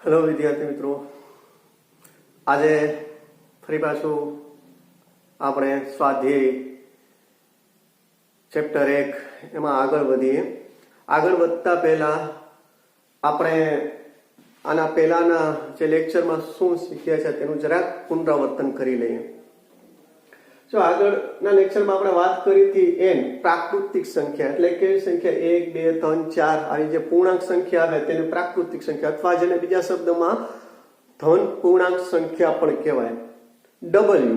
Hello વિદ્યાર્થી મિત્રો, આજે ફરી પાછું આપણે સ્વાધ્યાય ચેપ્ટર 1 એમાં આગળ વધીએ. આગળ વધતા પહેલા આપણે આના પહેલાના જે લેક્ચરમાં શું શીખ્યા છે તેનું જરાક પુનરાવર્તન કરી લઈએ. જો આગળના લેક્ચરમાં આપણે વાત કરી હતી એન પ્રાકૃતિક સંખ્યા એટલે કેવી સંખ્યા 1 2 3 4 આવી જે પૂર્ણાંક સંખ્યા આવે તેને પ્રાકૃતિક સંખ્યા અથવા જેને બીજા શબ્દમાં ધન પૂર્ણાંક સંખ્યા પણ કહેવાય. ડબલ્યુ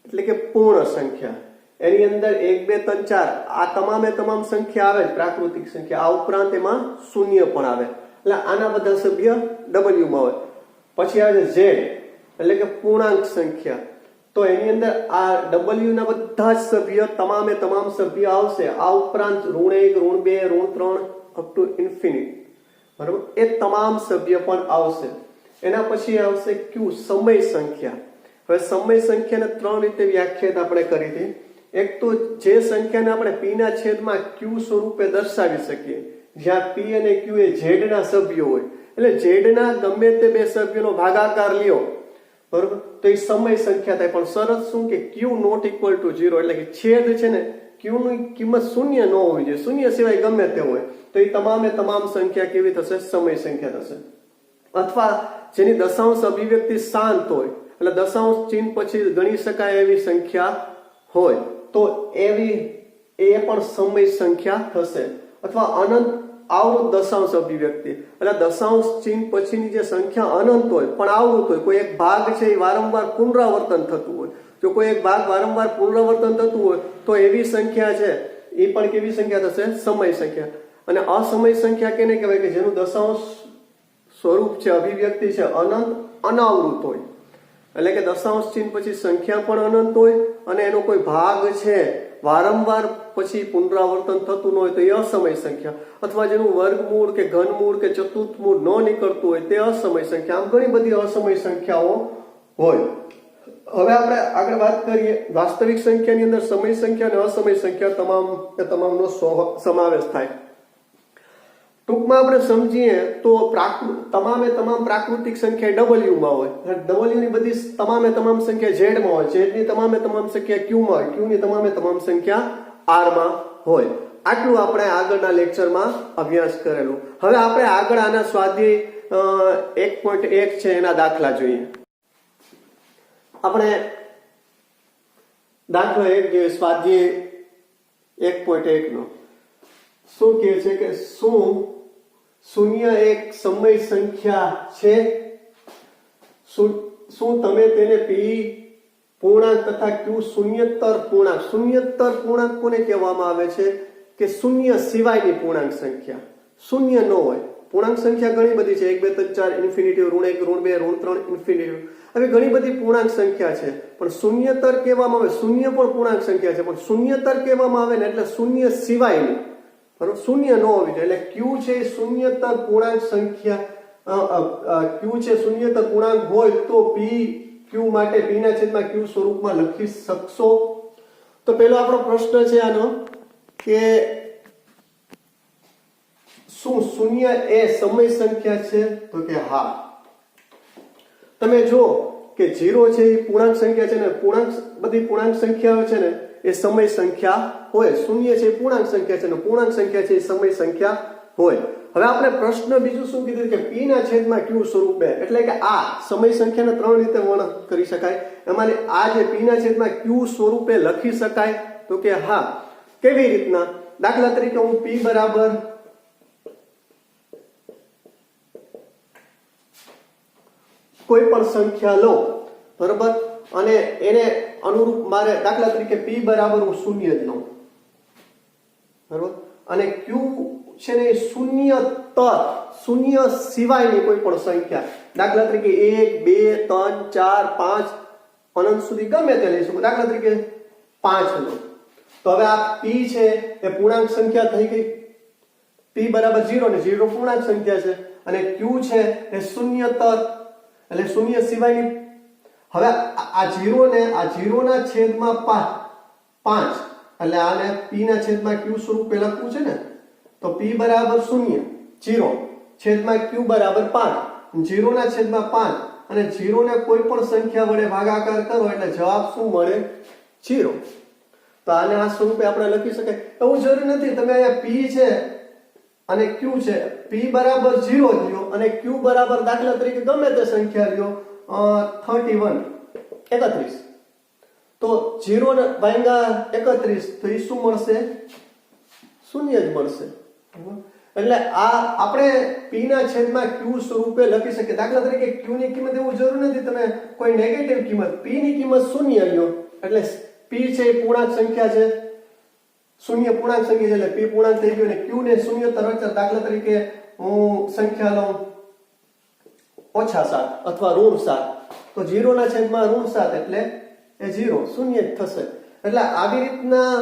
એટલે કે પૂર્ણ સંખ્યા, એની અંદર 1 2 3 4 આ તમામે તમામ સંખ્યા આવે પ્રાકૃતિક સંખ્યા. આ ઉપરાંત એમાં શૂન્ય પણ આવે એટલે આના બધા સભ્ય ડબલ્યુ માં હોય. પછી આવે છે ઝેડ એટલે કે પૂર્ણાંક સંખ્યા, તો એની અંદર આ ડબલ્યુ ના બધા જ સભ્ય તમામે તમામ સભ્ય આવશે. આ ઉપરાંત ઋણ 1 ઋણ 2 ઋણ 3 અપ ટુ ઇન્ફિનિટ, બરાબર, એ તમામ સભ્ય પણ આવશે. એના પછી આવશે ક્યુ સમય સંખ્યા. હવે સમય સંખ્યાને ત્રણ રીતે વ્યાખ્યાયિત આપણે કરી હતી. એક તો જે સંખ્યાને આપણે પી ના છેદમાં ક્યુ સ્વરૂપે દર્શાવી શકીએ, જ્યાં પી અને ક્યુ એ ઝેડ ના સભ્યો હોય, એટલે ઝેડ ના ગમે તે બે સભ્યોનો ભાગાકાર લ્યો, બરોબર, તો એ સમય સંખ્યા થાય. પણ શરત શું કે ક્યુ નોટ ઇક્વલ ટુ 0, એટલે કે છેદ છે ને ક્યુ ની કિંમત શૂન્ય ન હોવી જોઈએ, શૂન્ય સિવાય ગમે તે હોય તો એ તમામે તમામ સંખ્યા કેવી થશે? સમય સંખ્યા થશે. અથવા જેની દશાંશ અભિવ્યક્તિ શાંત હોય એટલે દશાંશ ચિહ્ન પછી ગણી શકાય એવી સંખ્યા હોય તો એવી એ પણ સમય સંખ્યા થશે. અથવા અનંત આવૃત દશાંશ અભિવ્યક્તિ એટલે દશાંશ ચિહ્ન પછીની જે સંખ્યા અનંત હોય પણ આવૃત હોય, કોઈ એક ભાગ છે એ વારંવાર પુનરાવર્તન થતું હોય, જો કોઈ એક ભાગ વારંવાર પુનરાવર્તન થતું હોય તો એવી સંખ્યા છે એ પણ કેવી સંખ્યા થશે? સમય સંખ્યા. અને અસમય સંખ્યા કેને કહેવાય? કે જેનું દશાંશ સ્વરૂપ છે, અભિવ્યક્તિ છે અનંત અનાવૃત હોય, એટલે કે દશાંશ ચિહ્ન પછી સંખ્યા પણ અનંત હોય અને એનો કોઈ ભાગ છે વારંવાર પછી પુનરાવર્તન થતું ન હોય તો એ અસમય સંખ્યા. અથવા જેનું વર્ગમૂળ કે ઘનમૂળ કે ચતુર્થમૂળ ન નીકળતું હોય તે અસમય સંખ્યા. આમ ઘણી બધી અસમય સંખ્યાઓ હોય. હવે આપણે આગળ વાત કરીએ વાસ્તવિક સંખ્યાની અંદર સમય સંખ્યા અને અસમય સંખ્યા તમામનો સમાવેશ થાય. ટૂંકમાં આપણે સમજીએ તો તમામે તમામ પ્રાકૃતિક સંખ્યા ડબલ્યુ માં હોય, ડબલ્યુ ની બધી તમામે તમામ સંખ્યા ઝેડ માં હોય, ઝેડ ની તમામે તમામ સંખ્યા ક્યુ માં હોય, ક્યુ ની તમામે તમામ સંખ્યા આર માં હોય. આટલું આપણે આગળના લેક્ચરમાં અભ્યાસ કરેલું. હવે આપણે આગળ આના સ્વાધ્યાય 1.1 છે એના દાખલા જોઈએ. આપણે દાખલો 1 જોઈએ, સ્વાધ્યાય 1.1 નો. શું કહે છે કે શું શૂન્ય એક સમય સંખ્યા છે? શું તમે તેને પી પૂર્ણાંક તથા ક્યુ શૂન્યતર પૂર્ણાંક, શૂન્યતર પૂર્ણાંક કોને કહેવામાં આવે છે? કે શૂન્ય સિવાયની પૂર્ણાંક સંખ્યા, શૂન્ય ન હોય. પૂર્ણાંક સંખ્યા ઘણી બધી છે, 1 2 3 4 ઇન્ફિનિટિવ, ઋણ 1 ઋણ 2 ઋણ 3 ઇન્ફિનિટિવ, આવી ઘણી બધી પૂર્ણાંક સંખ્યા છે. પણ શૂન્યતર કહેવામાં આવે, શૂન્ય પણ પૂર્ણાંક સંખ્યા છે પણ શૂન્યતર કહેવામાં આવે ને એટલે શૂન્ય સિવાયની, બરોબર, શૂન્ય ન હોવી જોઈએ. એટલે ક્યુ છે શૂન્યતર પૂર્ણાંક સંખ્યા, ક્યુ છે શૂન્યતર પૂર્ણાંક હોય તો પી ક્યુ માટે પી ના છેદમાં ક્યુ સ્વરૂપમાં લખી શકશો? તો પહેલો આપણો પ્રશ્ન છે આનો કે શું શૂન્ય એ સમય સંખ્યા છે? તો કે હા. તમે જો કે 0 છે એ પૂર્ણાંક સંખ્યા છે ને, બધી પૂર્ણાંક સંખ્યાઓ છે ને એ સમય સંખ્યા હોય. શૂન્ય છે એ પૂર્ણાંક સંખ્યા છે ને પૂર્ણાંક સંખ્યા છે એ સમય સંખ્યા હોય. હવે આપણે પ્રશ્ન બીજું શું કીધું કે પી ના છેદમાં ક્યુ સ્વરૂપે, એટલે કે આ સમય સંખ્યાને ત્રણ રીતે વર્ણન કરી શકાય. એમાં આ જે પી ના છેદમાં ક્યુ સ્વરૂપે લખી શકાય? તો કે હા. કેવી રીતના? દાખલા તરીકે હું પી બરાબર કોઈ પણ સંખ્યા લો, બરોબર, અને એને અનુરૂપ મારે દાખલા તરીકે પી બરાબર હું શૂન્ય જ લઉં, બરોબર, અને ક્યુ છે ને શૂન્ય સિવાયની કોઈ પણ સંખ્યા, દાખલા તરીકે 1 2 3 4 5 અનંત સુધી ગમે તે લઈ શકો. દાખલા તરીકે 5 લો તો હવે આ પી છે એ પૂર્ણાંક સંખ્યા થઈ ગઈ, પી બરાબર 0 ને 0 પૂર્ણાંક સંખ્યા છે, અને ક્યુ છે એ શૂન્યતર એટલે શૂન્ય સિવાયની. હવે આ 0 ને આ 0 ના છેદમાં 5 એટલે આને p ના છેદમાં q સ્વરૂપે લખવું છે ને, તો p બરાબર 0 0 છેદમાં q બરાબર 5 0 ના છેદમાં 5 અને 0 ને કોઈ પણ સંખ્યા વડે ભાગાકાર કરો એટલે જવાબ શું મળે 0. તો આને આ સ્વરૂપે આપણે લખી શકાય. એવું જરૂરી નથી તમે અહીંયા p છે અને q છે, p બરાબર 0 લ્યો અને q બરાબર દાખલા તરીકે ગમે તે સંખ્યા લ્યો 31 તો 0 ને ભાગ્યા 31 તો એ શું મળશે? શૂન્ય જ મળશે. એટલે આ આપણે p ના છેદમાં q સ્વરૂપે લખી શકીએ. દાખલા તરીકે q ની કિંમત એવું જરૂર નથી તમે કોઈ નેગેટિવ કિંમત, p ની કિંમત શૂન્ય લ્યો એટલે p છે એ પૂર્ણાંક સંખ્યા છે, શૂન્ય પૂર્ણાંક સંખ્યા છે એટલે p પૂર્ણાંક થઈ ગયો અને q ને શૂન્ય તરફ દાખલા તરીકે હું સંખ્યા લઉં -7 અથવા -7 તો 0 ના છેદમાં -7 એટલે એ 0 શૂન્ય જ થશે. એટલે આવી રીતના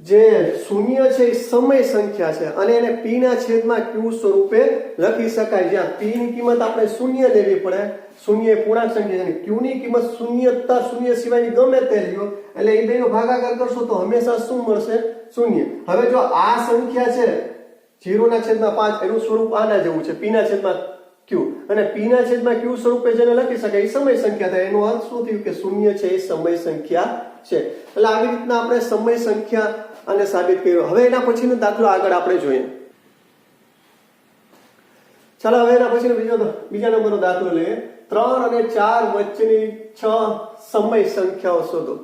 જે શૂન્ય છે એ સમય સંખ્યા છે અને એને p ના છેદમાં q સ્વરૂપે લખી શકાય. જ્યાં p ની કિંમત આપણે શૂન્ય લેવી પડે, શૂન્ય એ પૂર્ણાંક સંખ્યા છે, q ની કિંમત શૂન્ય સિવાયની ગમે તે લ્યો એટલે એ બેનો ભાગાકાર કરશો તો હંમેશા શું મળશે? શૂન્ય. હવે જો આ સંખ્યા છે 0 ના છેદમાં 5 એનું સ્વરૂપ આના જેવું છે, p ના છેદમાં q અને p ના છેદમાં q સ્વરૂપે જેને લખી શકાય એ સમય સંખ્યા થાય. એનો અર્થ શું થયું કે શૂન્ય છે એ સમય સંખ્યા છે. એટલે આવી રીતના આપણે સમય સંખ્યા અને સાબિત કર્યો. હવે એના પછીનો દાખલો આગળ આપણે જોઈએ. ચાલો હવે એના પછીનો બીજા નંબરનો દાખલો લઈએ. 3 અને 4 વચ્ચેની 6 સમય સંખ્યાઓ શોધો.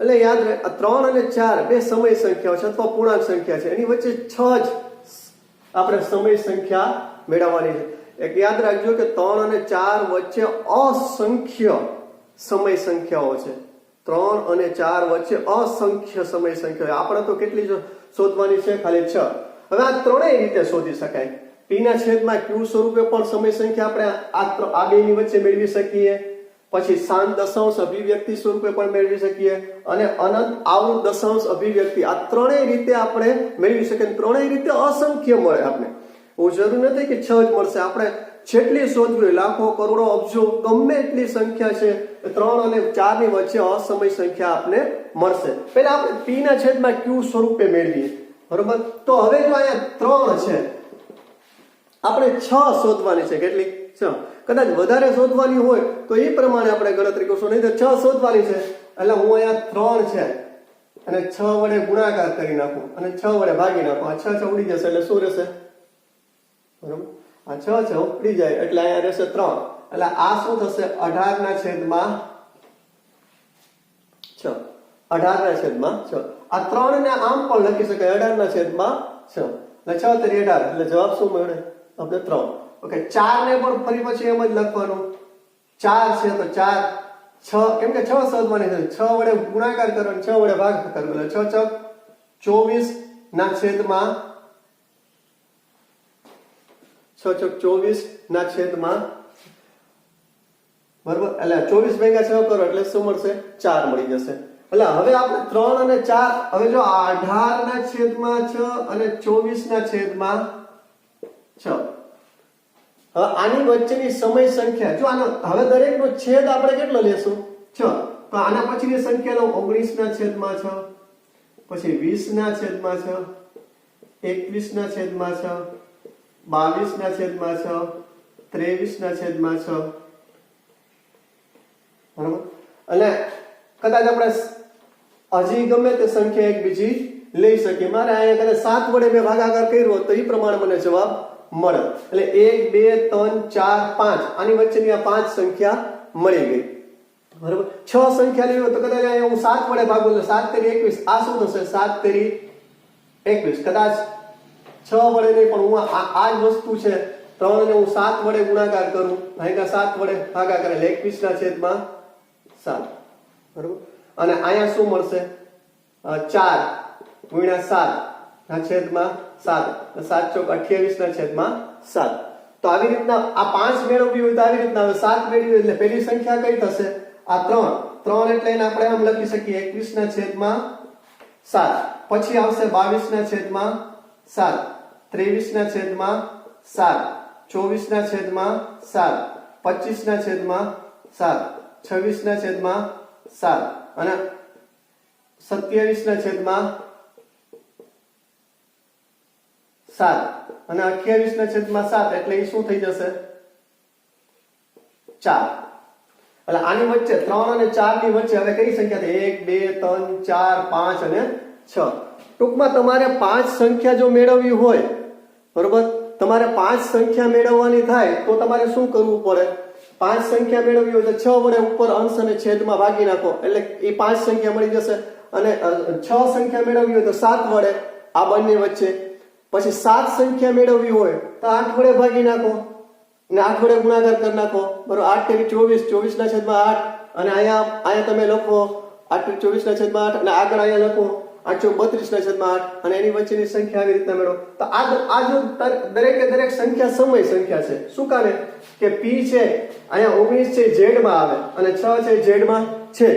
એટલે યાદ રહે 3 અને 4 બે સમય સંખ્યાઓ છે અથવા પૂર્ણાંક સંખ્યા છે, એની વચ્ચે 6 જ આપણે સમય સંખ્યા મેળવવાની છે. એક યાદ રાખજો કે 3 અને 4 વચ્ચે અસંખ્ય સમય સંખ્યાઓ છે. 3 અને 4 વચ્ચે અસંખ્ય સમય સંખ્યાઓ. આપણે તો કેટલી શોધવાની છે? ખાલી 6. હવે આ ત્રણેય રીતે શોધી શકાય. p ના છેદમાં q સ્વરૂપે પણ સમય સંખ્યા આપણે આ બેની વચ્ચે મેળવી શકીએ, પછી શાંત દશાંશ અભિવ્યક્તિ સ્વરૂપે પણ મેળવી શકીએ અને અનંત આવૃત દશાંશ અભિવ્યક્તિ. આ ત્રણેય રીતે આપણે મેળવી શકીએ. ત્રણેય રીતે અસંખ્ય મળે આપણે. એવું જરૂર નથી કે 6 જ મળશે. આપણે જેટલી શોધવી હોય, લાખો, કરોડો, અબજો, ગમે એટલી સંખ્યા છે, 3 અને 4 ની વચ્ચે અસમય સંખ્યા આપને મળશે. પહેલા આપણે p ના છેદમાં q સ્વરૂપે મેળવીએ, બરોબર? તો હવે જો અહીંયા 3 છે, આપણે 6 શોધવાની છે. કેટલી? 6. કદાચ વધારે શોધવાની હોય તો એ પ્રમાણે આપણે ગણતરી કરશું, નહીં તો 6 શોધવાની છે એટલે હું અહીંયા 3 છે અને 6 વડે ગુણાકાર કરી નાખું અને 6 વડે ભાગી નાખું. આ 6 ઉડી જશે એટલે શું રહેશે? બરોબર, આ 6 ઉડી જાય એટલે અહીંયા રહેશે 3. એટલે આ શું થશે? 18 ના છેદમાં 6. 18 ના છેદમાં 6. આ 3 ને આમ પણ લખી શકાય 18 ના છેદમાં 6. એટલે 6 તરી 18 એટલે જવાબ શું મળે? આપણે 3. ઓકે, 4 ને પણ ફરી પછી એમ જ લખવાનું. 4 છે તો 4 6 કેમ કે 6 શોધવાની છે, 6 વડે ગુણાકાર કરવાનો, 6 વડે ભાગાકાર કરવાનો. 6 ચોક 24 ના છેદમાં 6 ચોક 24 ના છેદમાં, બરોબર? એટલે 24 ભેગા 6 કરો એટલે શું મળશે? 4 મળી જશે. એટલે હવે આપણે 3 અને 4, હવે જો 18 ના છેદમાં 6 અને 24 ના છેદમાં 6. હવે આની વચ્ચેની સમય સંખ્યા જો આનો હવે દરેકનો છેદ આપણે કેટલો લેશું? 6. તો આના પછીની સંખ્યા લો 19 ના છેદમાં 6, પછી 20 ના છેદમાં 6, 21 ના છેદમાં 6, 22 ના છેદમાં 6, 23 ના છેદમાં 6. બરાબર? અને કદાચ આપણે હજી ગમે તે સંખ્યા એક બીજી લઈ શકીએ. મારે અહીંયા કદાચ 7 વડે મેં ભાગાકાર કર્યો તો એ પ્રમાણે મને જવાબ મળે. એટલે 1 2 3 4 5 આની વચ્ચેની આ 5 સંખ્યા મળી ગઈ. બરાબર? 6 સંખ્યા લેવી તો કદાચ અહીંયા હું 7 વડે ભાગું એટલે 7 તેરી 21. આ શું થશે? 7 તેરી 21. કદાચ 6 વડે નહીં પણ હું આ જ વસ્તુ છે 3 ને હું 7 વડે ગુણાકાર કરું, ભાગ્યા 7 વડે ભાગાકાર એટલે 21 ના છેદમાં 7. બરાબર? અને અહીંયા શું મળશે? 4 ગુણ્યા 7 ના છેદમાં 7. 7 ચોક 28 ના છેદમાં 7. તો આવી રીતના આ 5 મેળવવી હોય તો આવી રીતના, હવે 7 મેળવી એટલે પહેલી સંખ્યા કઈ થશે? આ 3. 3 એટલે એને આપણે આમ લખી શકીએ 21 ના છેદમાં 7. પછી આવશે 22 ના છેદમાં 7, 23 ના છેદમાં 7, 24 ના છેદમાં 7, 25 ના છેદમાં 7, 26 ના છેદમાં 7 અને 27 ના છેદમાં 7 અને 28 ના છેદમાં 7. એટલે એ શું થઈ જશે? 4 એટલે આની વચ્ચે 3 અને 4 ની વચ્ચે હવે કઈ સંખ્યા છે 1 2 3 4 5 અને 6 ટૂંકમાં તમારે 5 સંખ્યા જો મેળવવી હોય બરોબર તમારે 5 સંખ્યા મેળવવાની થાય તો તમારે શું કરવું પડે 5 સંખ્યા મેળવવી હોય તો 6 વડે ઉપર અંશ અને છેદમાં ભાગી નાખો એટલે એ 5 સંખ્યા મળી જશે અને 6 સંખ્યા મેળવવી હોય તો 7 વડે આ બંને વચ્ચે પછી 7 સંખ્યા મેળવવી હોય તો 8 વડે ભાગી નાખો અને 8 વડે ગુણાકાર કરી નાખો બરોબર 8 તેરી 24 24 ના છેદમાં 8 અને અહીંયા તમે લખો 8 24 ના છેદમાં 8 અને આગળ અહીંયા લખો 8 32 ના છેદમાં 8 અને એની વચ્ચેની સંખ્યા આવી રીતના મેળવો તો આ જો દરેકે દરેક સંખ્યા સમય સંખ્યા છે શું કામે કે p છે અહીંયા 19 છે z માં આવે અને 6 છે z માં છે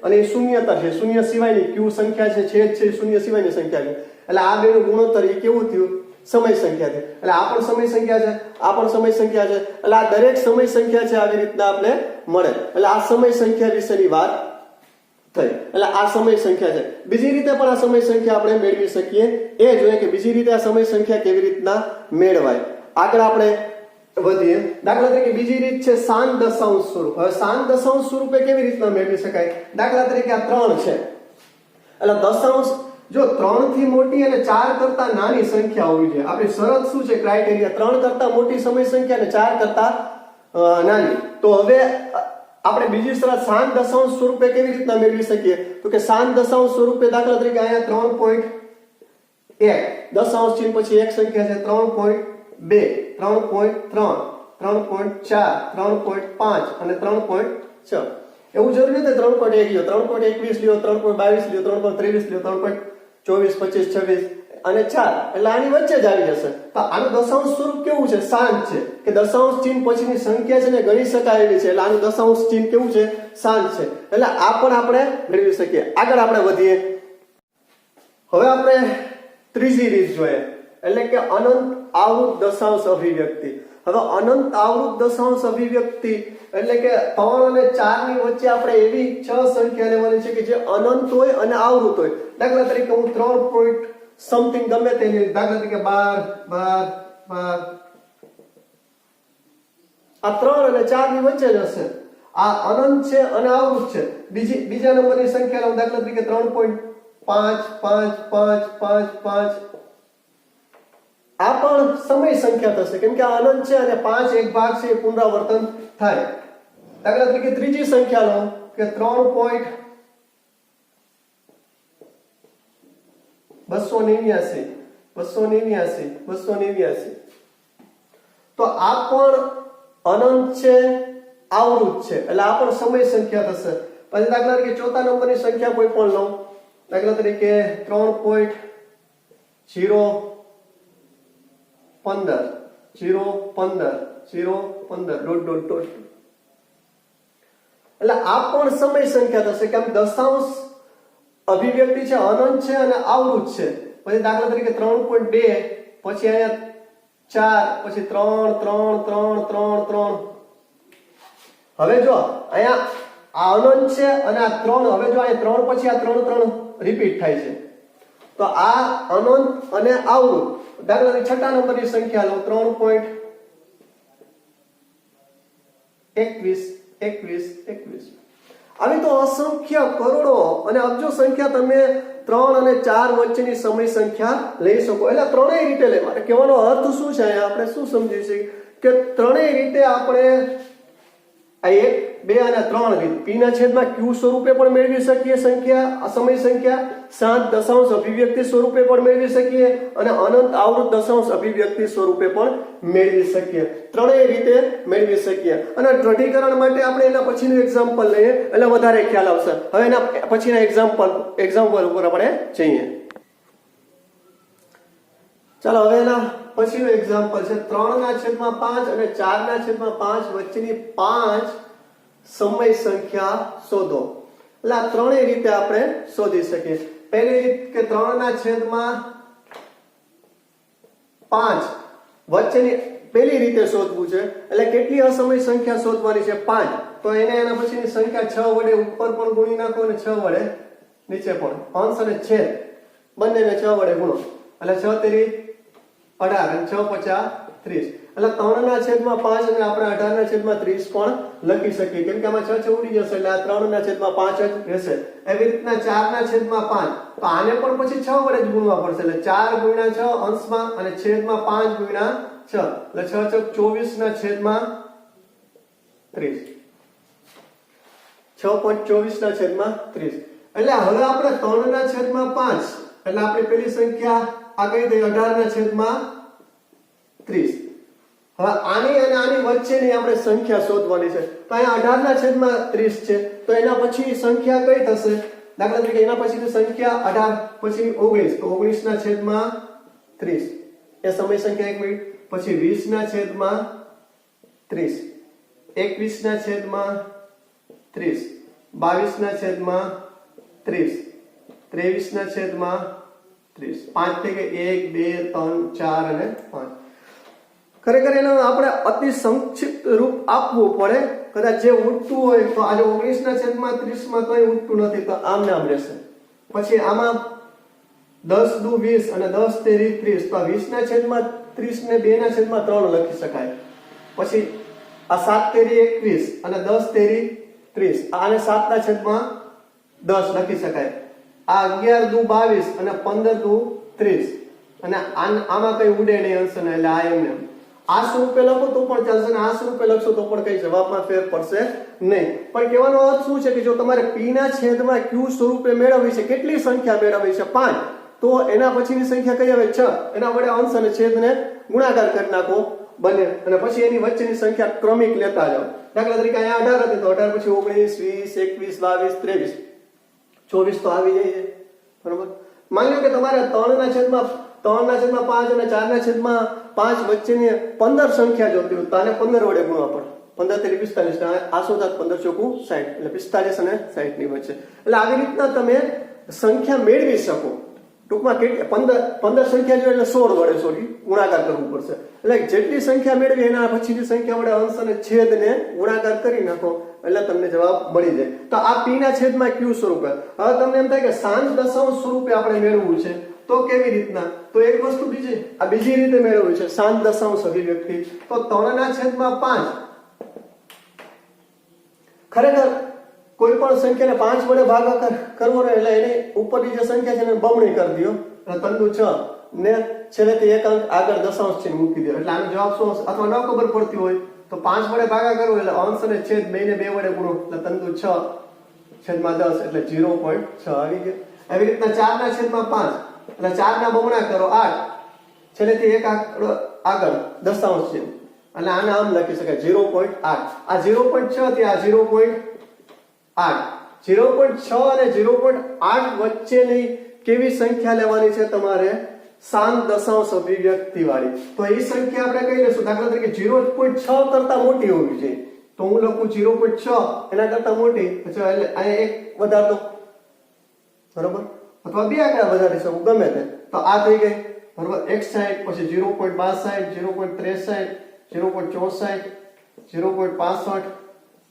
અને એ શૂન્યતા છે શૂન્ય સિવાયની q સંખ્યા છે છેદ છે શૂન્ય સિવાયની સંખ્યા છે એટલે આ બેનું ગુણોત્તર એ કેવું થયું સમય સંખ્યા છે એટલે આ પણ સમય સંખ્યા છે આ પણ સમય સંખ્યા છે એટલે આ દરેક સમય સંખ્યા છે આવી રીતના આપણે મળે એટલે આ સમય સંખ્યા વિશેની વાત થઈ એટલે આ સમય સંખ્યા છે બીજી રીતે પણ આ સમય સંખ્યા આપણે મેળવી શકીએ એ જોઈએ કે બીજી રીતે આ સમય સંખ્યા કેવી રીતના મેળવાય આગળ આપણે વધીએ દાખલા તરીકે બીજી રીત છે શાંત દશાંશ સ્વરૂપ હવે શાંત દશાંશ સ્વરૂપે કેવી રીતના મેળવી શકાય દાખલા તરીકે આ 3 છે એટલે દશાંશ જો 3 થી મોટી અને 4 કરતા નાની સંખ્યા હોવી જોઈએ આપણી શરત શું છે ક્રાઇટેરિયા 3 કરતા મોટી સમય સંખ્યા અને 4 કરતા નાની તો હવે આપણે બીજી શરત શાંત દશાંશ સ્વરૂપે કેવી રીતના મેળવી શકીએ તો કે શાંત દશાંશ સ્વરૂપે દાખલા તરીકે અહીંયા 3.1 દશાંશ ચિહ્ન પછી એક સંખ્યા છે 3.2 3.3 3.4 3.5 અને 3.6 એવું જરૂરી નથી 3.1 લ્યો 3.21 લ્યો 3.22 લ્યો 3.23 લ્યો 3.24 25 26 અને 4 એટલે આની વચ્ચે જ આવી જશે તો આનું દશાંશ સ્વરૂપ કેવું છે શાંત છે કે દશાંશ ચિહ્ન પછીની સંખ્યા છે ને ગણી શકાય એવી છે એટલે આનું દશાંશ ચિહ્ન કેવું છે શાંત છે એટલે આ પણ આપણે મેળવી શકીએ આગળ આપણે વધીએ હવે આપણે ત્રીજી રીત જોઈએ એટલે કે અનંત આવૃત દશાંશ અભિવ્યક્તિ હવે અનંત આવૃત દશાંશ અભિવ્યક્તિ એટલે કે 3 અને 4 ની વચ્ચે આપણે એવી 6 સંખ્યા લેવાની છે કે જે અનંત હોય અને આવૃત હોય દાખલા તરીકે હું 3 પોઈન્ટ સમથિંગ ગમે તે દાખલા તરીકે 12 12 12 આ 3 અને 4 ની વચ્ચે જ હશે આ અનંત છે અને આવૃત છે બીજા નંબરની સંખ્યા લઉં દાખલા તરીકે 3.5 5 5 5 5 આ પણ સમય સંખ્યા થશે કેમ કે આ અનંત છે અને 5 એક ભાગ છે એ પુનરાવર્તન થાય દાખલા તરીકે ત્રીજી સંખ્યા લો કે 289 તો આ પણ અનંત છે આવૃત છે એટલે આ પણ સમય સંખ્યા થશે પછી દાખલા તરીકે ચોથા નંબરની સંખ્યા કોઈ પણ લો દાખલા તરીકે 3.015 એટલે આ પણ સમય સંખ્યા થશે કેમ દશાંશ અભિવ્યક્તિ છે અનંત છે અને આવૃત છે પછી દાખલા તરીકે 3.2 પછી અહીંયા 4 પછી 3 3 3 3 3 હવે જો અહીંયા આ અનંત છે અને આ 3 હવે જો અહીંયા 3 પછી આ 3 3 રિપીટ થાય છે તો આ અનંત અને આવૃત દાખલા તરીકે છઠ્ઠા નંબરની સંખ્યા લો 3.21 આવી તો અસંખ્ય કરોડો અને અબજો સંખ્યા તમે 3 અને 4 વચ્ચેની સમય સંખ્યા લઈ શકો એટલે ત્રણેય રીતે લે મારે કહેવાનો અર્થ શું છે આપણે શું સમજી શકીએ કે ત્રણેય રીતે આપણે આ 1 2 અને 3 રીત p ના છેદમાં q સ્વરૂપે પણ મેળવી શકીએ સંખ્યા સમય સંખ્યા શાંત દશાંશ અભિવ્યક્તિ સ્વરૂપે પણ મેળવી શકીએ અને અનંત આવૃત દશાંશ અભિવ્યક્તિ સ્વરૂપે પણ મેળવી શકીએ ત્રણેય રીતે મેળવી શકીએ અને દ્રઢીકરણ માટે આપણે એના પછીનું એક્ઝામ્પલ લઈએ એટલે વધારે ખ્યાલ આવશે હવે એના પછીના એક્ઝામ્પલ ઉપર આપણે જઈએ ચાલો હવે એના પછીનું એક્ઝામ્પલ છે 3/5 અને 4/5 વચ્ચેની 5 સમય સંખ્યા શોધો એટલે આ ત્રણેય રીતે આપણે શોધી શકીએ પહેલી રીત કે 3/5 વચ્ચેની પહેલી રીતે શોધવું છે એટલે કેટલી અસમય સંખ્યા શોધવાની છે 5 તો એના પછીની સંખ્યા 6 વડે ઉપર પણ ગુણી નાખો અને 6 વડે નીચે પણ અંશ અને છેદ બંનેને 6 વડે ગુણો એટલે 6 તેરી 18 અને 6 50 30 એટલે 3/5 અને આપણે 18/30 પણ લખી શકીએ, કેમ કે આમાં 6 6 ઉડી જશે એટલે આ 3/5 જ રહેશે. એવી રીતના 4/5, તો આને પણ પછી 6 વડે જ ગુણવા પડશે, એટલે 4 × 6 અંશમાં અને છેદમાં 5 × 6, એટલે 6 × 24/30, 6.24/30. એટલે હવે આપણે 3/5, એટલે આપણે પેલી સંખ્યા આ કઈ દઈએ 18/30. હવે આની અને આની વચ્ચેની આપણે સંખ્યા શોધવાની છે. તો અહીંયા 18/30 છે, તો એના પછી સંખ્યા કઈ થશે? દાખલા તરીકે એના પછીની સંખ્યા 18 પછી 19, તો 19/30 એ સમય સંખ્યા 1 મિનિટ. પછી 20/30, 21/30, 22/30, 23/30, 5 થઈ ગઈ 1 2 3 4 અને 5. ખરેખર એનો આપણે અતિ સંક્ષિપ્ત રૂપ આપવું પડે. કદાચ જે ઉડતું હોય તો આજે 19/30 માં કઈ ઉડતું નથી, તો આમ નામ રહેશે. પછી આમાં 10 દુ 20 અને 10 તેરી 30, તો આ 20/30 ને 2/3 લખી શકાય. પછી આ 7 તેરી 21 અને 10 તેરી 30, આને 7/10 લખી શકાય. આ 11 દુ 22 અને 15 દુ 30, અને આમાં કઈ ઉડે નહીં અંશ ને, એટલે આ એમને આ સ્વરૂપે લખો તો પણ ચાલશે, ને આ સ્વરૂપે લખશો તો પણ કઈ જવાબમાં ફેર પડશે નહીં. પણ કહેવાનો અર્થ શું છે કે જો તમારે p ના છેદમાં q સ્વરૂપે મેળવવી છે, કેટલી સંખ્યા મેળવવી છે 5, તો એના પછીની સંખ્યા કઈ આવે 6, એના વડે અંશ અને છેદને ગુણાકાર કરી નાખો બને, અને પછી એની વચ્ચેની સંખ્યા ક્રમિક લેતા જાઓ. દાખલા તરીકે અહીંયા 18 હતી, તો 18 પછી 19 20 21 22 23 24 તો આવી જાય છે, બરોબર. માની લો કે તમારે 3/5 અને 4/5 વચ્ચેની 15 સંખ્યા જોતી હોય, તો આને 15 વડે ગુણવા પડે. 15 તેરી 45, આ શું થાય 15 ચોકું 60, એટલે 45 અને 60 ની વચ્ચે. એટલે આવી રીતના તમે સંખ્યા મેળવી શકો. ટૂંકમાં 15 સંખ્યા જોઈએ એટલે 16 વડે ગુણાકાર કરવું પડશે. એટલે જેટલી સંખ્યા મેળવી એના પછીની સંખ્યા વડે અંશ અને છેદને ગુણાકાર કરી નાખો એટલે તમને જવાબ મળી જાય. તો આ p ના છેદમાં q સ્વરૂપે. હવે તમને એમ થાય કે સાંજ દશાંશ સ્વરૂપે આપણે મેળવવું છે, તો કેવી રીતના? તો એક વસ્તુ બીજી રીતે મેળવવી છે સાંજ દશાંશ અભિવ્યક્તિ. તો 3/5 ખરેખર કોઈ પણ સંખ્યાને 5 વડે ભાગાકાર કરવો રહે એટલે એની ઉપરની જે સંખ્યા છે એને બમણી કરી દો, એટલે 3 6 ને છેલ્લેથી એક અંક આગળ દશાંશ ચિહ્ન મૂકી દો, એટલે આનો જવાબ શું હશે? અથવા ન ખબર પડતી હોય તો 5 વડે ભાગાકાર કરવો એટલે અંશ અને છેદ બેને 2 વડે ગુણો, એટલે 3 6 છેદમાં 10, એટલે 0.6 આવી ગયો. એવી રીતના 4/5, એટલે 4 ના બમણા કરો 8, છેલ્લેથી એક આગળ દશાંશ ચિહ્ન, એટલે આને આમ લખી શકાય 0.8. આ 0.6 થી આ 0.8, 0.6 અને 0.8 વચ્ચેની કેવી સંખ્યા લેવાની છે તમારે? સાંજ દશાંશ અભિવ્યક્તિ વાળી. તો એ સંખ્યા આપણે કઈ લેશું? દાખલા તરીકે 0.6 કરતા મોટી હોવી જોઈએ, તો હું લખું 0.6 એના કરતા મોટી, એટલે અહીંયા એક વધારતો, બરોબર, અથવા બે આંકડા વધારી શકું ગમે તે. તો આ થઈ ગઈ, બરોબર, 61, પછી 0.62, 0.63, 0.64, 0.65,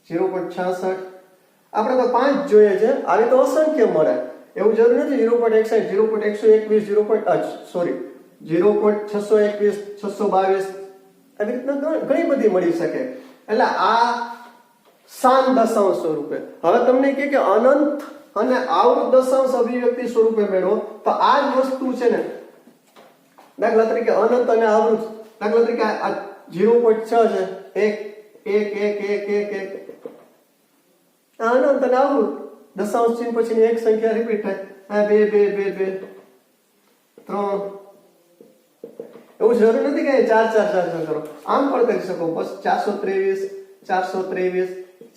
0.66. આપણે તો 5 જોઈએ છે, આવી તો અસંખ્ય મળે, એવું જરૂર નથી. 0.61, 0.121, 0.621, 622, આવી રીતના ઘણી બધી મળી શકે. એટલે આ સાંજ દશાંશ સ્વરૂપે. હવે તમને કે અનંત અને આવૃત દશાંશ અભિવ્યક્તિ સ્વરૂપે મેળવો, તો આ જ વસ્તુ છે ને, દાખલા તરીકે અનંત અને આવૃત. દાખલા તરીકે આ 0.6 છે, 1 1 1 1 1 અનંત અને આવૃત દશાંશ ચિહ્ન પછીની એક સંખ્યા રિપીટ થાય, 2 2 2 2 3. એવું જરૂર નથી કે 4 4 4 4 કરો, આમ પણ કરી શકો. બસ 423 423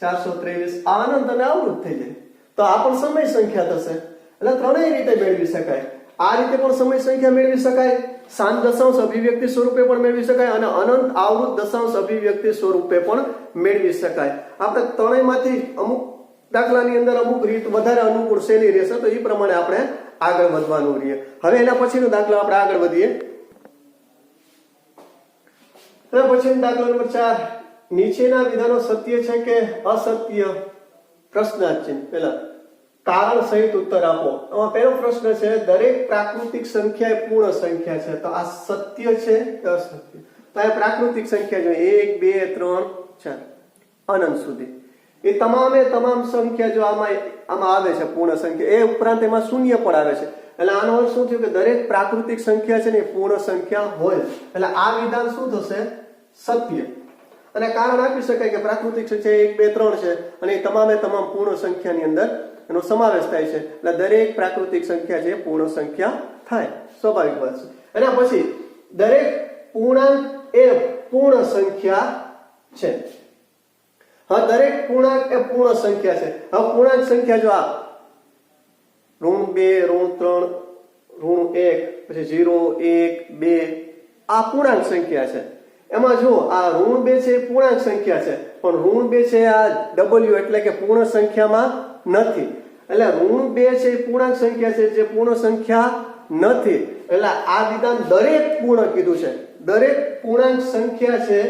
423, આ અનંત અને આવૃત થઈ જાય. તો આ પણ સમય સંખ્યા થશે. એટલે ત્રણેય રીતે મેળવી શકાય. આ રીતે પણ સમય સંખ્યા મેળવી શકાય, સાંજ દશાંશ અભિવ્યક્તિ સ્વરૂપે પણ મેળવી શકાય, અને અનંત આવૃત દશાંશ અભિવ્યક્તિ સ્વરૂપે પણ મેળવી શકાય. આપણે ત્રણેયમાંથી અમુક દાખલાની અંદર અમુક રીત વધારે અનુકૂળ શૈલી રહેશે, તો એ પ્રમાણે આપણે આગળ વધવાનું રહીએ. હવે એના પછીનો દાખલો આપણે આગળ વધીએ. એના પછીનો દાખલો નંબર 4. નીચેના વિધાનો સત્ય છે કે અસત્ય? પ્રશ્નાર્થ ચિહ્ન. પહેલા કારણ સહિત ઉત્તર આપો. આમાં પહેલો પ્રશ્ન છે, દરેક પ્રાકૃતિક સંખ્યા એ પૂર્ણ સંખ્યા છે, તો આ સત્ય છે કે અસત્ય? તો આ પ્રાકૃતિક સંખ્યા જોઈએ 1 2 3 4 અનંત સુધી. એ તમામે તમામ સંખ્યા જો આમાં આવે છે પૂર્ણ સંખ્યા, એ ઉપરાંત એમાં શૂન્ય પણ આવે છે. એટલે આનો અર્થ શું થયું કે દરેક પ્રાકૃતિક સંખ્યા છે ને એ પૂર્ણ સંખ્યા હોય. એટલે આ વિધાન શું થશે? સત્ય. અને કારણ આપી શકાય કે પ્રાકૃતિક સંખ્યા 1 2 3 છે અને એ તમામે તમામ પૂર્ણ સંખ્યાની અંદર એનો સમાવેશ થાય છે. એટલે દરેક પ્રાકૃતિક સંખ્યા છે પૂર્ણ સંખ્યા થાય, સ્વાભાવિક વાત છે. એના પછી દરેક પૂર્ણાંક એ પૂર્ણ સંખ્યા છે. હા, દરેક પૂર્ણાંક એ પૂર્ણ સંખ્યા છે. હવે પૂર્ણાંક સંખ્યા જો આ -2 -3 -1 પછી 0 1 2 આ પૂર્ણાંક સંખ્યા છે. એમાં જો આ -2 છે એ પૂર્ણાંક સંખ્યા છે, પણ -2 છે આ w એટલે કે પૂર્ણ સંખ્યામાં નથી. એટલે -2 છે એ પૂર્ણાંક સંખ્યા છે જે પૂર્ણ સંખ્યા નથી. એટલે આ વિધાન દરેક પૂર્ણ કીધું છે. દરેક પૂર્ણાંક સંખ્યા છે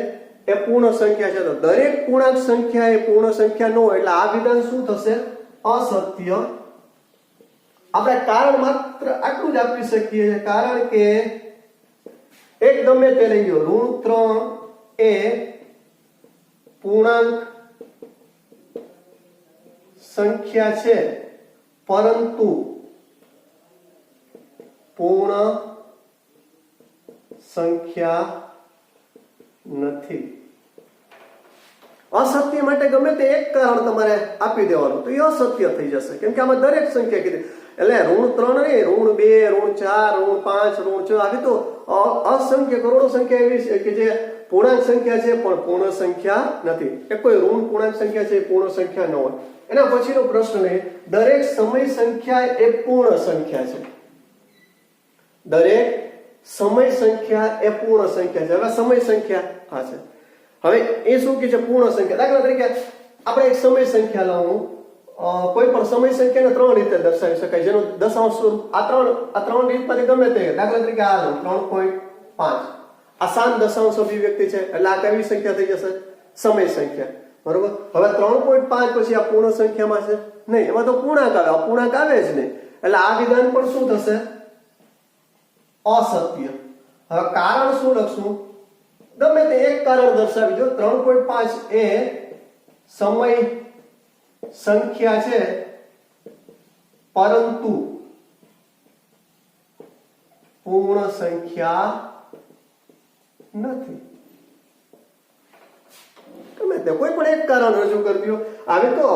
એ પૂર્ણ સંખ્યા છે. તો દરેક પૂર્ણાંક સંખ્યા એ પૂર્ણ સંખ્યા ન હોય એટલે આ વિધાન શું થશે? અસત્ય. આપણે કારણ માત્ર આટલું જ આપી શકીએ છીએ, કારણ કે એક ગમે તે લઈ ગયો, -3 એ પૂર્ણાંક સંખ્યા છે પરંતુ પૂર્ણ સંખ્યા નથી. અસત્ય માટે ગમે તે એક કારણ તમારે આપી દેવાનું, તો એ અસત્ય થઈ જશે, કેમ કે આમાં દરેક સંખ્યા કીધી. એટલે -3 નહીં, -2 -4 -5 -6 આવી તો અસંખ્ય કરોડો સંખ્યા એવી છે કે જે પૂર્ણાંક સંખ્યા છે પણ પૂર્ણ સંખ્યા નથી. એ કોઈ ઋણ પૂર્ણાંક સંખ્યા છે એ પૂર્ણ સંખ્યા ન હોય. એના પછીનો પ્રશ્ન છે દરેક સમય સંખ્યા એ પૂર્ણ સંખ્યા છે. દરેક સમય સંખ્યા એ પૂર્ણ સંખ્યા છે. હવે સમય સંખ્યા આ છે. હવે એ શું કે છે? પૂર્ણ સંખ્યા. દાખલા તરીકે આપણે એક સમય સંખ્યા લઉં, કોઈ પણ સમય સંખ્યાને 3 રીતે દર્શાવી શકાય, જેનો દશાંશ સ્વરૂપ આ ત્રણ રીતમાંથી ગમે તે. દાખલા તરીકે આ લઉં 3.5, આ શાંત દશાંશ અભિવ્યક્તિ છે એટલે આ કેવી સંખ્યા થઈ જશે? સમય સંખ્યા. બરોબર. હવે 3.5 પછી આ પૂર્ણ સંખ્યામાં છે નહીં, એમાં તો પૂર્ણાંક આવે, અપૂર્ણાંક આવે જ નહીં. એટલે આ વિધાન પણ શું થશે? અસત્ય. હવે કારણ શું લખશું? ગમે તે એક કારણ દર્શાવી દો. 3.5 એ સમય સંખ્યા છે પરંતુ પૂર્ણ સંખ્યા નથી. ગમે તે કોઈ પણ એક કારણ રજૂ કરી દો. આવી તો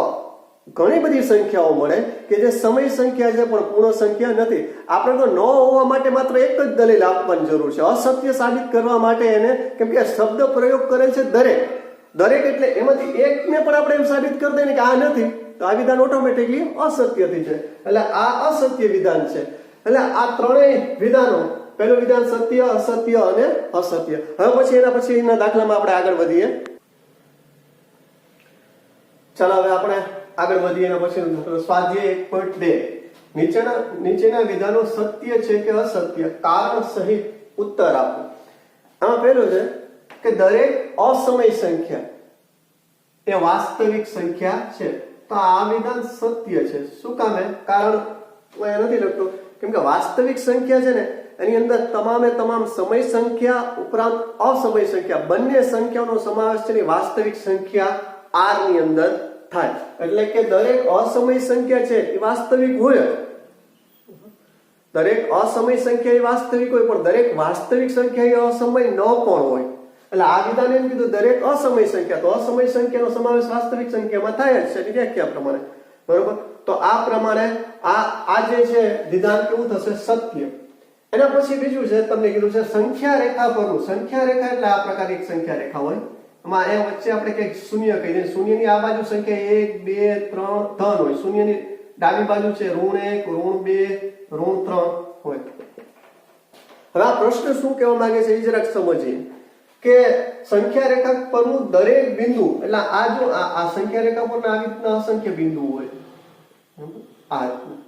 ઘણી બધી સંખ્યાઓ મળે કે જે સમય સંખ્યા છે પણ પૂર્ણ સંખ્યા નથી. આપણે તો ન હોવા માટે માત્ર એક જ દલીલ આપવાની જરૂર છે, અસત્ય સાબિત કરવા માટે એને, કેમ કે શબ્દ પ્રયોગ કરેલ છે દરેક એટલે એમાંથી એકને પણ આપણે એમ સાબિત કરી દઈએ કે આ નથી, તો આ વિધાન ઓટોમેટિકલી અસત્ય થઈ જાય. એટલે આ અસત્ય વિધાન છે. એટલે આ ત્રણેય વિધાનો, પહેલું વિધાન સત્ય, અસત્ય અને અસત્ય. હવે પછી એના પછીના દાખલામાં આપણે આગળ વધીએ. ચાલો હવે આપણે આગળ વધીએ. એના પછી સ્વાધ્યાય 1.2 નીચેના વિધાનો સત્ય છે કે અસત્ય? કારણ સહિત ઉત્તર આપો. આમાં પહેલું છે કે દરેક અસમય સંખ્યા એ વાસ્તવિક સંખ્યા છે. તો આ વિધાન સત્ય છે. શું કામે? કારણ નથી લખતો, કેમ કે વાસ્તવિક સંખ્યા છે ને એની અંદર તમામે તમામ સમય સંખ્યા ઉપરાંત અસમય સંખ્યા બંને સંખ્યાનો સમાવેશ છે ને વાસ્તવિક સંખ્યા R ની અંદર થાય. એટલે કે દરેક અસમય સંખ્યા છે એ વાસ્તવિક હોય. દરેક અસમય સંખ્યા એ વાસ્તવિક હોય, પણ દરેક વાસ્તવિક સંખ્યા એ અસમય ન પણ હોય. એટલે આ વિધાન એમ કીધું દરેક અસમય સંખ્યા, તો અસમય સંખ્યાનો સમાવેશ વાસ્તવિક સંખ્યામાં થાય જ છે એની વ્યાખ્યા પ્રમાણે. બરોબર. તો આ પ્રમાણે આ જે છે વિધાન કેવું થશે? સત્ય. એના પછી બીજું છે તમને કીધું છે સંખ્યા રેખા પરનું. સંખ્યા રેખા એટલે આ પ્રકારની એક સંખ્યા રેખા હોય, એમાં એ વચ્ચે આપણે કંઈક શૂન્ય કહી દઈએ. શૂન્યની આ બાજુ સંખ્યા 1 2 3 ધન હોય, શૂન્યની ડાબી બાજુ છે -1 -2 -3 હોય. હવે આ પ્રશ્ન શું કહેવા માંગે છે એ જરાક સમજીએ કે સંખ્યા રેખા પરનું દરેક બિંદુ, એટલે આ જો આ સંખ્યા રેખા પરના આવી રીતના અસંખ્ય બિંદુ હોય, આ રીતના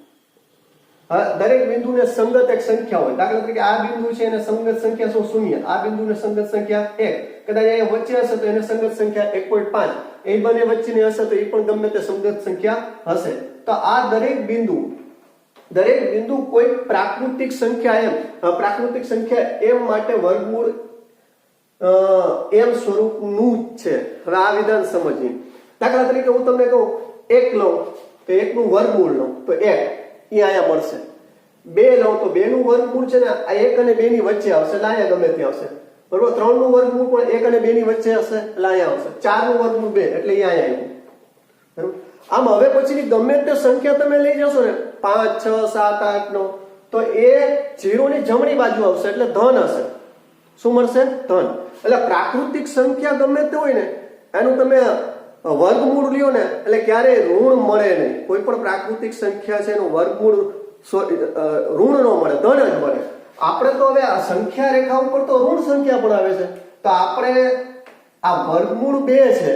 દરેક બિંદુને સંગત એક સંખ્યા હોય. દાખલા તરીકે આ બિંદુ છે એને સંગત સંખ્યા શું? 0. આ બિંદુને સંગત સંખ્યા 1. કદાચ અહીંયા વચ્ચે હશે તો એને સંગત સંખ્યા 1.5. એ બંને વચ્ચેની હશે તો એ પણ ગમે તે સંગત સંખ્યા હશે. તો આ દરેક બિંદુ કોઈ પ્રાકૃતિક સંખ્યા m માટે વર્ગમૂળ એમ સ્વરૂપનું જ છે. હવે આ વિધાન સમજીએ. દાખલા તરીકે હું તમને કહું 1 લઉં તો 1 નું વર્ગમૂળ લઉં તો 1 એ અહીંયા મળશે. 2 લઉં તો 2 નું વર્ગમૂળ છે ને આ 1 અને 2 ની વચ્ચે આવશે એટલે અહીંયા ગમે ત્યાં આવશે. બરોબર. 3 નું વર્ગમૂળ પણ 1 અને 2 ની વચ્ચે હશે એટલે અહીંયા આવશે. 4 નું વર્ગમૂળ 2 એટલે અહીંયા આવ્યું. બરોબર. આમ હવે પછીની ગમે તે સંખ્યા તમે લઈ જશો ને 5 6 7 8 9 તો એ 0 ની જમણી બાજુ આવશે એટલે ધન હશે. શું મળશે? ધન. એટલે પ્રાકૃતિક સંખ્યા ગમે તે હોય ને એનું તમે વર્ગમૂળ લ્યો ને એટલે ક્યારેય ઋણ મળે નહીં. કોઈ પણ પ્રાકૃતિક સંખ્યા છે એનું વર્ગમૂળ ઋણ ન મળે, ધન જ મળે. આપણે તો હવે આ સંખ્યા રેખા ઉપર તો ઋણ સંખ્યા પણ આવે છે તો આપણે આ વર્ગમૂળ 2 છે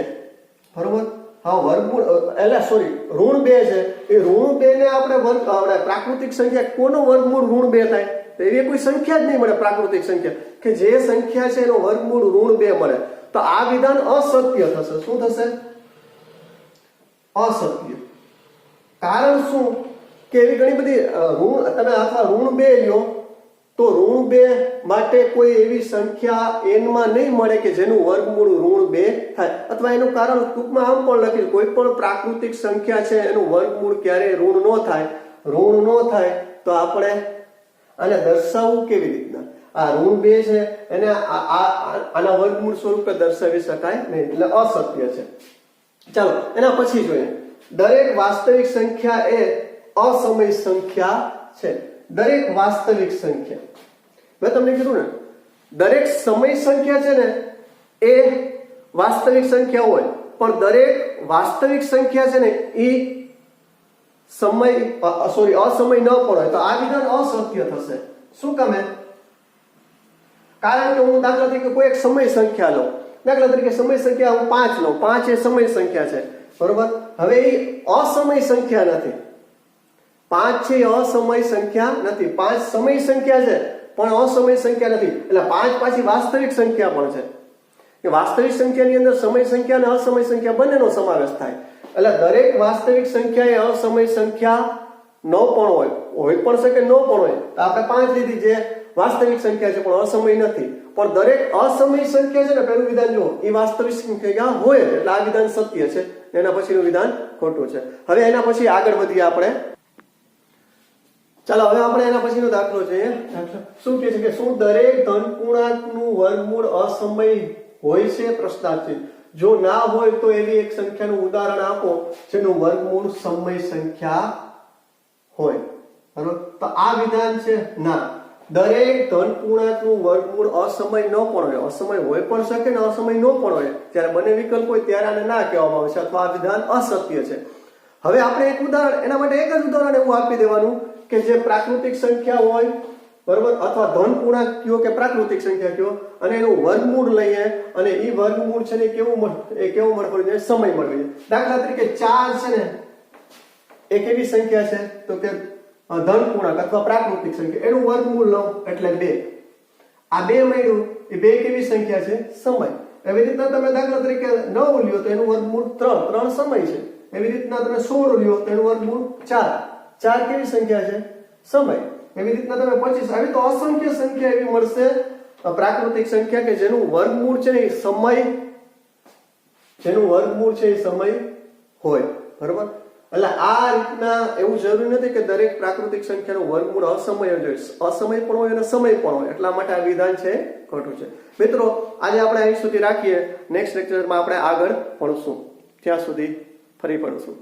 બરોબર. હા વર્ગમૂળ એટલે સોરી ઋણ 2 છે એ ઋણ 2 ને આપણે પ્રાકૃતિક સંખ્યા કોનો વર્ગમૂળ ઋણ 2 થાય તો એવી કોઈ સંખ્યા જ નહીં મળે પ્રાકૃતિક સંખ્યા કે જે સંખ્યા છે એનો વર્ગમૂળ ઋણ 2 મળે. તો આ વિધાન અસત્ય થશે. શું થશે? અસત્ય. કારણ શું કે એવી ઘણી બધી ઋણ તમે અથવા ઋણ 2 લ્યો તો ઋણ 2 માટે કોઈ એવી સંખ્યા n માં નહીં મળે કે જેનું વર્ગમૂળ ઋણ 2 થાય. અથવા એનું કારણ ટૂંકમાં આમ પણ લખેલું કોઈ પણ પ્રાકૃતિક સંખ્યા છે એનું વર્ગમૂળ ક્યારેય ઋણ ન થાય. ઋણ ન થાય તો આપણે આને દર્શાવવું કેવી રીતના? આ ઋણ 2 છે એને આના વર્ગમૂળ સ્વરૂપે દર્શાવી શકાય નહીં એટલે અસત્ય છે. ચાલો એના પછી જોઈએ. દરેક વાસ્તવિક સંખ્યા એ અસમય સંખ્યા છે. દરેક વાસ્તવિક સંખ્યા મેં તમને કીધું ને દરેક સમય સંખ્યા છે ને એ વાસ્તવિક સંખ્યા હોય પણ દરેક વાસ્તવિક સંખ્યા છે ને એ અસમય ન પણ હોય તો આ વિધાન અસત્ય થશે. શું કામે? કારણ કે હું દાખલા તરીકે કોઈ એક સમય સંખ્યા લઉં. દાખલા તરીકે સમય સંખ્યા હું 5 લઉં. 5 એ સમય સંખ્યા છે બરોબર. હવે એ અસમય સંખ્યા નથી. 5 છે એ અસમય સંખ્યા નથી. 5 સમય સંખ્યા છે પણ અસમય સંખ્યા નથી. એટલે 5 પાછી વાસ્તવિક સંખ્યા પણ છે કે વાસ્તવિક સંખ્યાની અંદર સમય સંખ્યા અને અસમય સંખ્યા બંનેનો સમાવેશ થાય. એટલે દરેક વાસ્તવિક સંખ્યા એ અસમય સંખ્યા ન પણ હોય પણ શકે ન પણ હોય. તો આપણે 5 લીધી જે વાસ્તવિક સંખ્યા છે પણ અસમય નથી. પણ દરેક અસમય સંખ્યા છે ને પેલું વિધાન જુઓ એ વાસ્તવિક સંખ્યા હોય એટલે આ વિધાન સત્ય છે. એના પછીનું વિધાન ખોટું છે. હવે એના પછી આગળ વધીએ આપણે. ચાલો હવે આપણે એના પછીનો દાખલો જોઈએ. શું કહે છે કે શું દરેક ધન પૂર્ણાંકનું વર્ગમૂળ અસમય હોય છે? પ્રશ્નાર્થ છે. જો ના હોય તો એવી એક સંખ્યાનું ઉદાહરણ આપો જેનું વર્ગમૂળ સમય સંખ્યા હોય. બરોબર. તો આ વિધાન છે ના. દરેક ધન પૂર્ણાંકનું વર્ગમૂળ અસમય ન પણ હોય. અસમય હોય પણ શકે ને અસમય ન પણ હોય. જ્યારે બંને વિકલ્પ હોય ત્યારે આને ના કહેવામાં આવે છે અથવા આ વિધાન અસત્ય છે. હવે આપણે એક ઉદાહરણ એના માટે એક જ ઉદાહરણ એવું આપી દેવાનું કે જે પ્રાકૃતિક સંખ્યા હોય બરોબર અથવા ધન પૂર્ણાંક કયો કે પ્રાકૃતિક સંખ્યા કયો અને એનું વર્ગમૂળ લઈએ અને એ વર્ગમૂળ છે ને કેવું મળવું જોઈએ? સમય મળવો જોઈએ. દાખલા તરીકે 4 છે ને એ કેવી સંખ્યા છે તો કે ધન પૂર્ણાંક અથવા પ્રાકૃતિક સંખ્યા. એનું વર્ગમૂળ લઉં એટલે 2. આ 2 મળ્યું એ 2 કેવી સંખ્યા છે? સમય. એવી રીતના તમે દાખલા તરીકે 9 લ્યો તો એનું વર્ગમૂળ 3 સમય છે. એવી રીતના તમે 16 લ્યો તો એનું વર્ગમૂળ 4 કેવી સંખ્યા છે? સમય. એવી રીતના તમે 25 આવી તો અસંખ્ય સંખ્યા એવી મળશે પ્રાકૃતિક સંખ્યા કે જેનું વર્ગમૂળ છે એ સમય હોય. બરોબર. એટલે આ રીતના એવું જરૂરી નથી કે દરેક પ્રાકૃતિક સંખ્યાનું વર્ગમૂળ અસમય જ હોય. અસમય પણ હોય અને સમય પણ હોય. એટલા માટે આ વિધાન છે ખોટું છે. મિત્રો આજે આપણે અહીં સુધી રાખીએ. નેક્સ્ટ લેક્ચરમાં આપણે આગળ ભણશું. ત્યાં સુધી ફરી ભણશું.